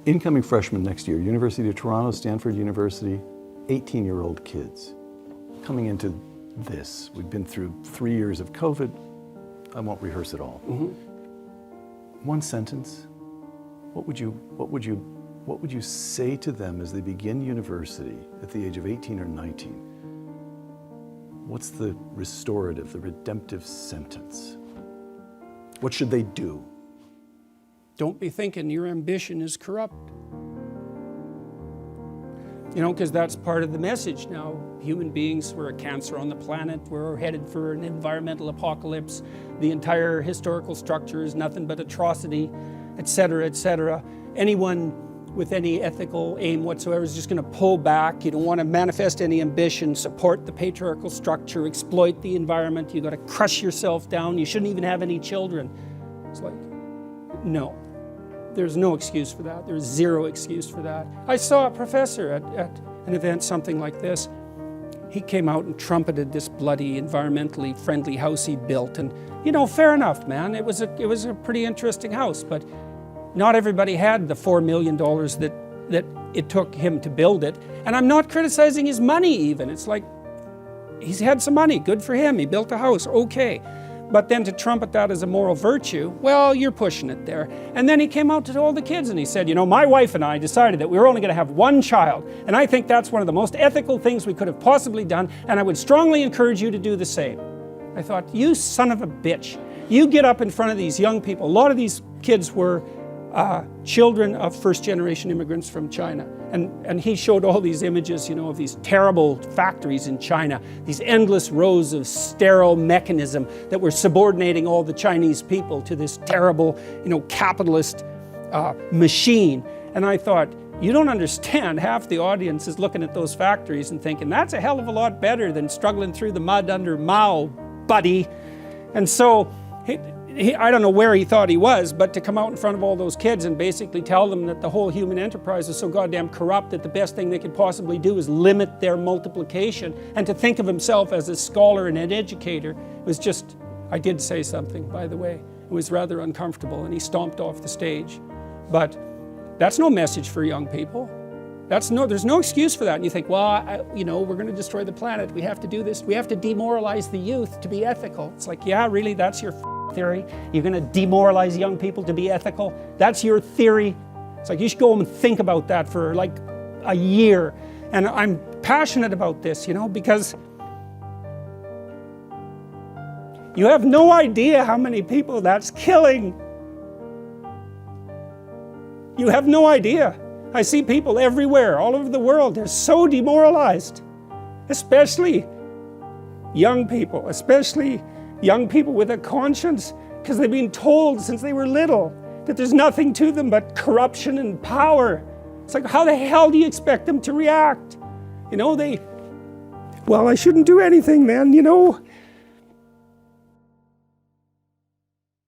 Incoming freshmen next year, University of Toronto, Stanford University, 18-year-old kids. Coming into this, we've been through 3 years of COVID. I won't rehearse it all. One sentence, what would you say to them as they begin university at the age of 18 or 19? What's the restorative, the redemptive sentence? What should they do? Don't be thinking your ambition is corrupt. You know, because that's part of the message now. Human beings, we're a cancer on the planet. We're headed for an environmental apocalypse. The entire historical structure is nothing but atrocity, etc., etc. Anyone with any ethical aim whatsoever is just going to pull back. You don't want to manifest any ambition, support the patriarchal structure, exploit the environment. You've got to crush yourself down. You shouldn't even have any children. It's like, no. There's no excuse for that. There's zero excuse for that. I saw a professor at an event, something like this. He came out and trumpeted this bloody, environmentally friendly house he built. And, you know, fair enough, man. It was a pretty interesting house, but not everybody had the $4 million that it took him to build it. And I'm not criticizing his money even. It's like, he's had some money. Good for him. He built a house. Okay. But then to trumpet that as a moral virtue, well, you're pushing it there. And then he came out to all the kids and he said, you know, my wife and I decided that we were only going to have one child. And I think that's one of the most ethical things we could have possibly done. And I would strongly encourage you to do the same. I thought, you son of a bitch. You get up in front of these young people. A lot of these kids were children of first-generation immigrants from China. And he showed all these images, you know, of these terrible factories in China, these endless rows of sterile mechanism that were subordinating all the Chinese people to this terrible, you know, capitalist machine. And I thought, you don't understand. Half the audience is looking at those factories and thinking, that's a hell of a lot better than struggling through the mud under Mao, buddy. And so, I don't know where he thought he was, but to come out in front of all those kids and basically tell them that the whole human enterprise is so goddamn corrupt that the best thing they could possibly do is limit their multiplication, and to think of himself as a scholar and an educator was just, I did say something, by the way. It was rather uncomfortable, and he stomped off the stage. But that's no message for young people. There's no excuse for that. And you think, well, you know, we're going to destroy the planet. We have to do this. We have to demoralize the youth to be ethical. It's like, yeah, really, that's your theory? You're going to demoralize young people to be ethical? That's your theory? It's like, you should go home and think about that for like a year. And I'm passionate about this, you know, because you have no idea how many people that's killing. You have no idea. I see people everywhere, all over the world. They're so demoralized, especially young people with a conscience, because they've been told since they were little that there's nothing to them but corruption and power. It's like, how the hell do you expect them to react? You know, well, I shouldn't do anything then, you know.